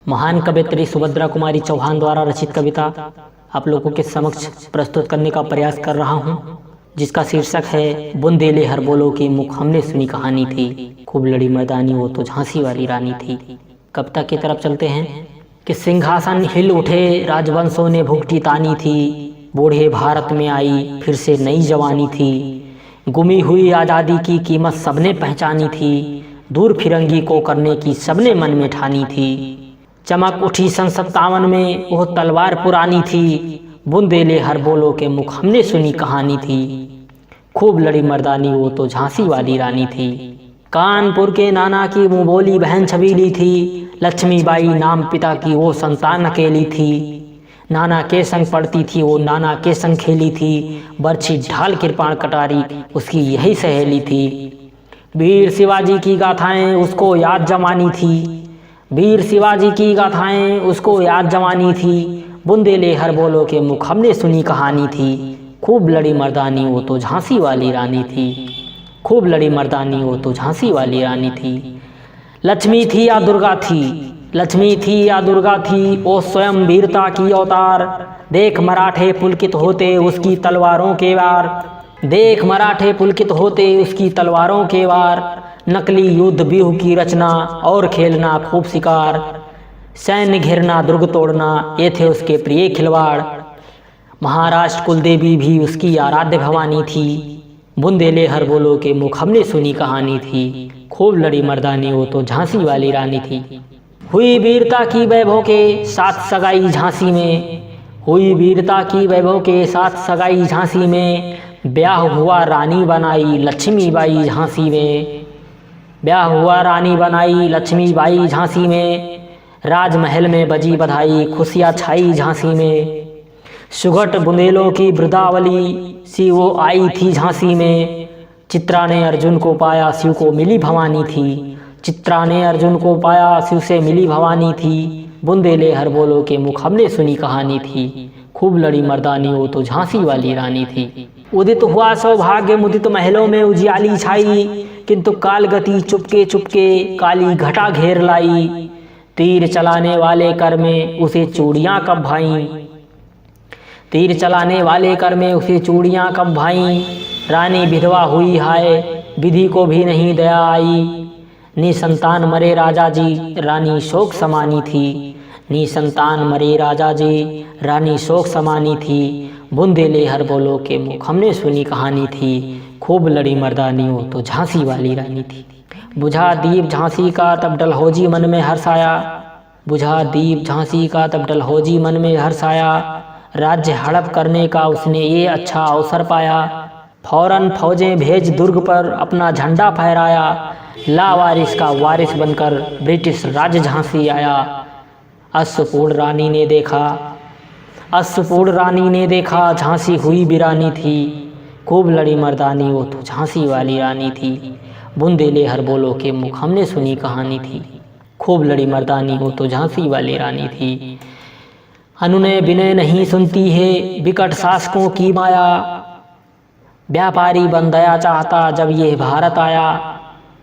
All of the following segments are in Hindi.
महान कवयित्री सुभद्रा कुमारी चौहान द्वारा रचित कविता आप लोगों के समक्ष प्रस्तुत करने का प्रयास कर रहा हूं, जिसका शीर्षक है बुंदेले हर बोलो की मुख हमने सुनी कहानी थी, खूब लड़ी मर्दानी वो तो झांसी वाली रानी थी। कविता की तरफ चलते हैं कि सिंहासन हिल उठे राजवंशों ने भुगती तानी थी, बूढ़े भारत में आई फिर से नई जवानी थी, गुमी हुई आज़ादी की कीमत सबने पहचानी थी, दूर फिरंगी को करने की सबने मन में ठानी थी। चमक उठी सन 57 में वो तलवार पुरानी थी, बुंदेले हर बोलो के मुख हमने सुनी कहानी थी, खूब लड़ी मर्दानी वो तो झांसी वाली रानी थी। कानपुर के नाना की मुँह बोली बहन छबीली थी, लक्ष्मीबाई नाम पिता की वो संतान अकेली थी, नाना के संग पढ़ती थी वो नाना के संग खेली थी, बरछी ढाल कृपाण कटारी उसकी यही सहेली थी। वीर शिवाजी की गाथाएं उसको याद जमानी थी, वीर शिवाजी की गाथाएं उसको याद जवानी थी, बुंदेले हर बोलो के मुख हमने सुनी कहानी थी, खूब लड़ी मर्दानी वो तो झांसी वाली रानी थी, खूब लड़ी मर्दानी वो तो झांसी वाली रानी थी। लक्ष्मी थी या दुर्गा थी, लक्ष्मी थी या दुर्गा थी, वो स्वयं वीरता की अवतार, देख मराठे पुलकित होते उसकी तलवारों के वार, देख मराठे पुलकित होते उसकी तलवारों के वार, नकली युद्ध व्यूह की रचना और खेलना खूब शिकार, सैन्य घेरना दुर्ग तोड़ना ये थे उसके प्रिय खिलवाड़। महाराष्ट्र कुलदेवी भी उसकी आराध्य भवानी थी, बुंदेले हर बोलो के मुख हमने सुनी कहानी थी, खूब लड़ी मर्दानी वो तो झांसी वाली रानी थी। हुई वीरता की वैभव के साथ सगाई झांसी में, हुई वीरता की वैभव के साथ सगाई झांसी में, ब्याह हुआ रानी बनाई लक्ष्मीबाई झांसी में, ब्याह हुआ रानी बनाई लक्ष्मीबाई झांसी में, राजमहल में बजी बधाई खुशियाँ छाई झांसी में, सुघट बुंदेलों की वृद्धावली सी वो आई थी झांसी में, चित्रा ने अर्जुन को पाया शिव को मिली भवानी थी, चित्रा ने अर्जुन को पाया शिव से मिली भवानी थी, बुंदेले हर बोलो के मुख हमने सुनी कहानी थी, खूब लड़ी मर्दानी वो तो झांसी वाली रानी थी। उदित हुआ सौभाग्य मुदित महलों में उजियाली छाई, किंतु काल गति चुपके चुपके काली घटा घेर लाई, तीर चलाने वाले कर में उसे चूड़ियां कब भाई, तीर चलाने वाले कर में उसे चूड़ियां कब भाई, रानी विधवा हुई हाय विधि को भी नहीं दया आई, निसंतान मरे राजा जी रानी शोक समानी थी, निसंतान मरे राजा जी रानी शोक समानी थी, बुंदेले हर बोलो के मुख हमने सुनी कहानी थी, खूब लड़ी मर्दानी वो तो झांसी वाली रानी थी। बुझा दीप झांसी का तब डलहौजी मन में हर्ष आया, बुझा दीप झांसी का तब डलहौजी मन में हर्ष आया, राज्य हड़प करने का उसने ये अच्छा अवसर पाया, फौरन फौजें भेज दुर्ग पर अपना झंडा फहराया, लावारिस का वारिस बनकर ब्रिटिश राज झांसी आया। अश्वपूर्ण रानी ने देखा, अश्वपूर्ण रानी ने देखा झांसी हुई वीरानी थी, खूब लड़ी मर्दानी वो तो झांसी वाली रानी थी, बुंदेले हर बोलो के मुख हमने सुनी कहानी थी, खूब लड़ी मर्दानी वो तो झांसी वाली रानी थी। अनुनय विनय नहीं सुनती है विकट शासकों की माया, व्यापारी बन दया चाहता जब ये भारत आया,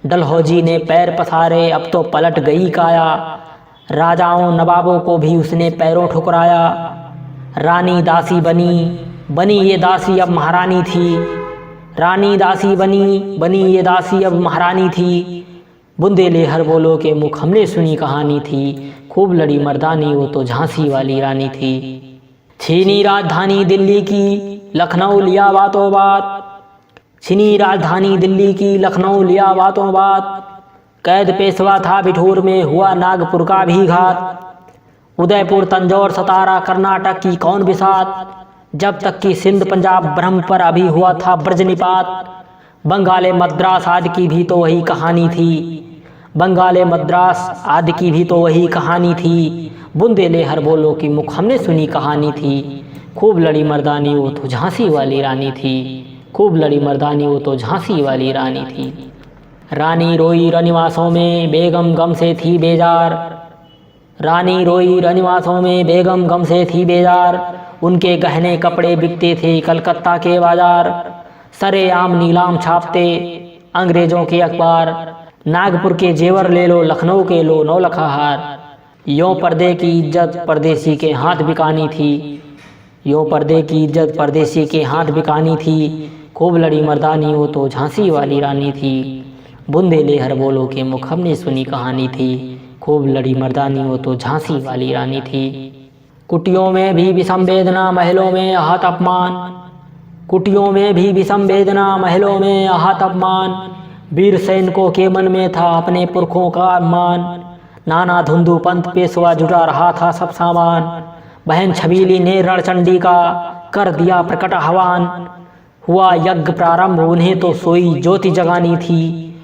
डलहौजी ने पैर पसारे अब तो पलट गई काया, राजाओं नवाबों को भी उसने पैरों ठुकराया, रानी दासी बनी ये दासी अब महारानी थी, रानी दासी बनी ये दासी अब महारानी थी, बुंदेले हर बोलो के मुख हमने सुनी कहानी थी, खूब लड़ी मर्दानी वो तो झांसी वाली रानी थी। छीनी राजधानी दिल्ली की लखनऊ लिया बातों बात, छीनी राजधानी दिल्ली की लखनऊ लिया बातों बात, कैद पेशवा था बिठूर में हुआ नागपुर का भी घात, उदयपुर तंजौर सतारा कर्नाटक की कौन बिसात, जब तक कि सिंध पंजाब ब्रह्म पर अभी हुआ था ब्रजनिपात, बंगाले मद्रास आदि की भी तो वही कहानी थी, बंगाले मद्रास आदि की भी तो वही कहानी थी, बुंदेले हर बोलो की मुख हमने सुनी कहानी थी, खूब लड़ी मर्दानी वो तो झांसी वाली रानी थी, खूब लड़ी मर्दानी वो तो झांसी वाली रानी थी। रानी रोई रनिवासों में बेगम गम से थी बेजार, रानी रोई रनिवासों में बेगम गम से थी बेजार, उनके गहने कपड़े बिकते थे कलकत्ता के बाजार, सरेआम नीलाम छापते अंग्रेजों के अखबार, नागपुर के जेवर ले लो लखनऊ के लो नौलखा हार, यों पर्दे की इज्जत परदेसी के हाथ बिकानी थी, यों पर्दे की इज्जत परदेसी के हाथ बिकानी थी। खूब लड़ी मर्दानी वो तो झांसी वाली रानी थी। बुंदेले हर बोलो के मुख हमने सुनी कहानी थी। खूब लड़ी मर्दानी वो तो झांसी वाली रानी थी। कुटियों में भी विषम वेदना, महलों में आहत अपमान, कुटियों में भी विषम वेदना, महलों में आहत अपमान। वीर सैनिकों के मन में था अपने पुरखों का अभिमान। नाना धुंधु पंथ पेशवा जुटा रहा था सब सामान। बहन छबीली ने रणचंडी का कर दिया प्रकट आह्वान। हुआ यज्ञ प्रारंभ उन्हें तो सोई ज्योति जगानी थी,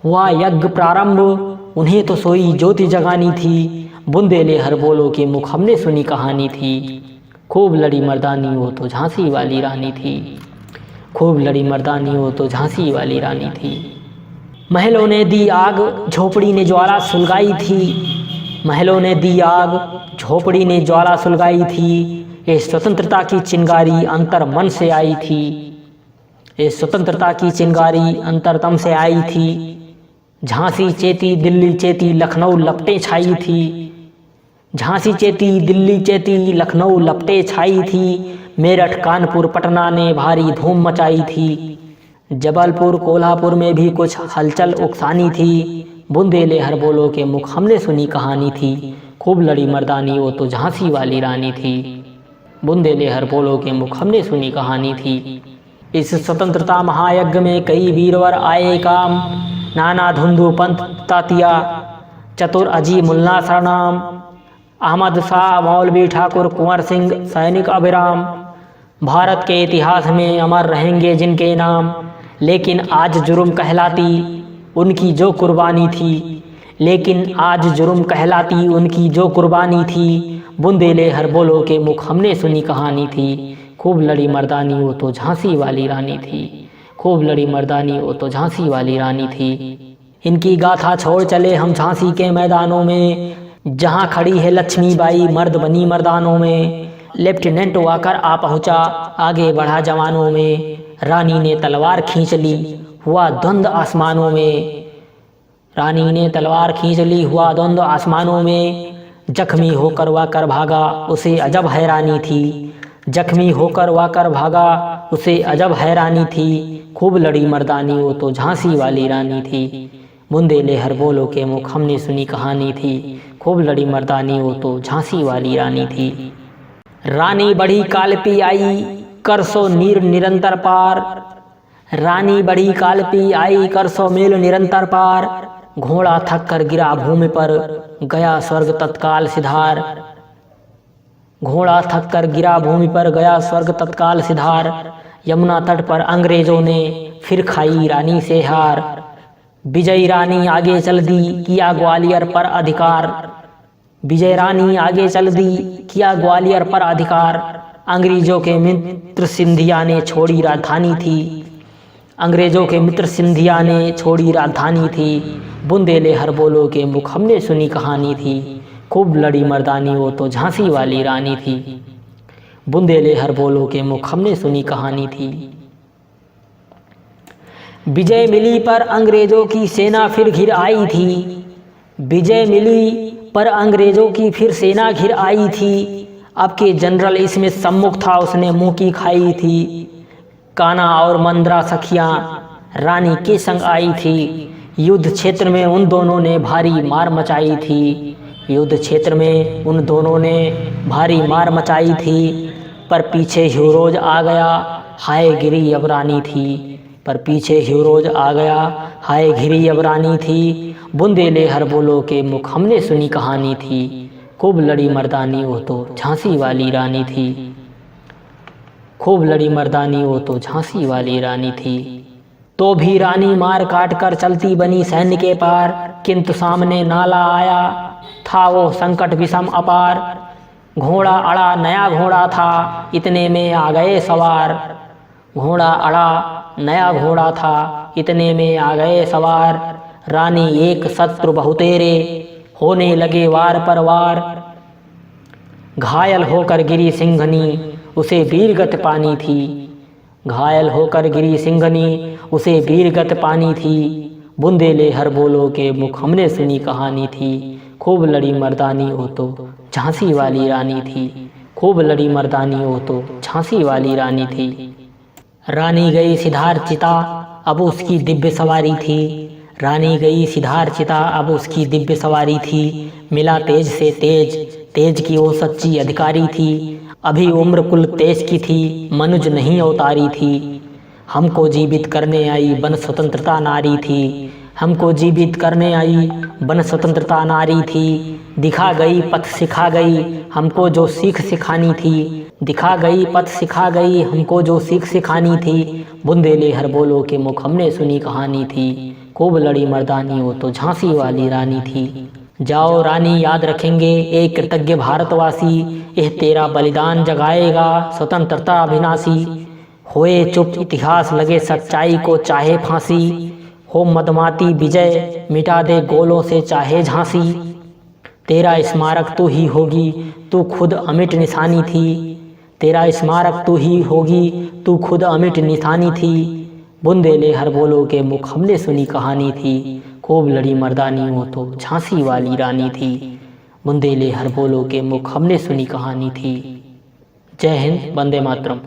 हुआ यज्ञ प्रारंभ उन्हें तो सोई ज्योति जगानी थी। बुंदेले हर बोलो के मुख हमने सुनी कहानी थी। खूब लड़ी मर्दानी वो तो झांसी वाली रानी थी, खूब लड़ी मर्दानी वो तो झांसी वाली रानी थी। महलों ने दी आग झोपड़ी ने ज्वाला सुलगाई थी, महलों ने दी आग झोपड़ी ने ज्वाला सुलगाई थी। ये स्वतंत्रता की चिंगारी अंतर मन से आई थी, ये स्वतंत्रता की चिंगारी अंतरतम से आई थी। झांसी चेती दिल्ली चेती लखनऊ लपटे छाई थी, झांसी चेती दिल्ली चेती लखनऊ लपटे छाई थी। मेरठ कानपुर पटना ने भारी धूम मचाई थी। जबलपुर कोल्हापुर में भी कुछ हलचल उकसानी थी। बुंदेले हर बोलो के मुख हमने सुनी कहानी थी। खूब लड़ी मर्दानी वो तो झांसी वाली रानी थी। बुंदेले हर बोलो के मुख हमने सुनी कहानी थी। इस स्वतंत्रता महायज्ञ में कई वीरवर आए काम। नाना धुंधु पंथ तातिया चतुर अजी मुल्ला सरनाम। अहमद शाह मौलवी ठाकुर कुंवर सिंह सैनिक अभिराम। भारत के इतिहास में अमर रहेंगे जिनके नाम। लेकिन आज जुर्म कहलाती उनकी जो कुर्बानी थी, लेकिन आज जुर्म कहलाती उनकी जो कुर्बानी थी। बुंदेले हर बोलो के मुख हमने सुनी कहानी थी। खूब लड़ी मर्दानी वो तो झांसी वाली रानी थी, खूब लड़ी मर्दानी वो तो झांसी वाली रानी थी। इनकी गाथा छोड़ चले हम झांसी के मैदानों में, जहां खड़ी है लक्ष्मीबाई मर्द बनी मर्दानों में। लेफ्टिनेंट वाकर आ पहुंचा आगे बढ़ा जवानों में। रानी ने तलवार खींच ली हुआ द्वंद्व आसमानों में, रानी ने तलवार खींच ली हुआ द्वंद्व आसमानों में। जख्मी होकर वाकर भागा उसे अजब हैरानी थी, जख्मी होकर वाकर भागा उसे अजब हैरानी थी। खूब लड़ी मर्दानी वो तो झांसी वाली रानी थी। बुंदेले हर बोलो के मुख हमने सुनी कहानी थी। खूब लड़ी मर्दानी वो तो झांसी वाली रानी थी। रानी बढ़ी कालपी आई कर सो नीर निरंतर पार, रानी बढ़ी कालपी आई कर सो मील निरंतर पार। घोड़ा थक कर गिरा भूमि पर गया स्वर्ग तत्काल सिधार, घोड़ा थक कर गिरा भूमि पर गया स्वर्ग तत्काल सिधार। यमुना तट पर अंग्रेजों ने फिर खाई रानी से हार। विजयी रानी आगे चल दी किया ग्वालियर पर अधिकार, विजय रानी आगे चल दी किया ग्वालियर पर अधिकार। अंग्रेजों के मित्र सिंधिया ने छोड़ी राजधानी थी, अंग्रेजों के मित्र सिंधिया ने छोड़ी राजधानी थी। बुंदेले हर बोलो के मुख हमने सुनी कहानी थी। खूब लड़ी मर्दानी वो तो झांसी वाली रानी थी। बुंदेले हर बोलो के मुख हमने सुनी कहानी थी। विजय मिली पर अंग्रेजों की सेना फिर घिर आई थी, विजय मिली पर अंग्रेजों की फिर सेना घिर आई थी। अब के जनरल इसमें सम्मुख था उसने मुंह की खाई थी। काना और मंद्रा सखियां रानी के संग आई थी। युद्ध क्षेत्र में उन दोनों ने भारी मार मचाई थी, युद्ध क्षेत्र में उन दोनों ने भारी मार मचाई थी। पर पीछे ह्यूरोज आ गया हाय गिरी अब रानी थी, पर पीछे ह्यूरोज आ गया हाय गिरी अब रानी थी। बुंदेले हर बोलो के मुख हमने सुनी कहानी थी। खूब लड़ी मर्दानी वो तो झांसी वाली रानी थी, खूब लड़ी मर्दानी वो तो झांसी वाली रानी थी। तो भी रानी मार काट कर चलती बनी सैन्य के पार, किंतु सामने नाला आया था वो संकट विषम अपार। घोड़ा अड़ा नया घोड़ा था इतने में आ गए सवार, घोड़ा अड़ा नया घोड़ा था इतने में आ गए सवार। रानी एक शत्रु बहुतेरे होने लगे वार पर वार। घायल होकर गिरी सिंघनी उसे वीरगत पानी थी, घायल होकर गिरी सिंघनी उसे वीरगत पानी थी। बुंदेले हर बोलो के मुख हमने सुनी कहानी थी। खूब लड़ी मर्दानी हो तो झांसी वाली रानी थी। खूब लड़ी मर्दानी हो तो झांसी वाली रानी थी। रानी गई सिद्धार्थ चिता, अब उसकी दिव्य सवारी थी। रानी गई सिद्धार्थ चिता, अब उसकी दिव्य सवारी थी। मिला तेज से तेज, तेज की वो सच्ची अधिकारी थी। अभी उम्र कुल तेज की थी, मनुज नहीं अवतारी थी। हमको जीवित करने आई बन स्वतंत्रता नारी थी। हमको जीवित करने आई बन स्वतंत्रता नारी थी। दिखा गई पथ सिखा गई हमको जो सीख सिखानी थी। दिखा गई पथ सिखा गई हमको जो सीख सिखानी थी। बुंदेले हर बोलो के मुख हमने सुनी कहानी थी। खूब लड़ी मर्दानी हो तो झांसी वाली रानी थी। जाओ रानी याद रखेंगे एक कृतज्ञ भारतवासी। यह तेरा बलिदान जगाएगा स्वतंत्रता अविनाशी। होए चुप इतिहास लगे सच्चाई को चाहे फांसी। हो मदमाती विजय मिटा दे गोलों से चाहे झांसी। तेरा स्मारक तू ही होगी तू खुद अमिट निशानी थी। तेरा स्मारक तू ही होगी तू खुद अमिट निशानी थी। बुंदेले हर बोलो के मुख हमने सुनी कहानी थी। खूब लड़ी मर्दानी हो तो झांसी वाली रानी थी। बुंदेले हर बोलो के मुख हमने सुनी कहानी थी। जय हिंद, वंदे मातरम।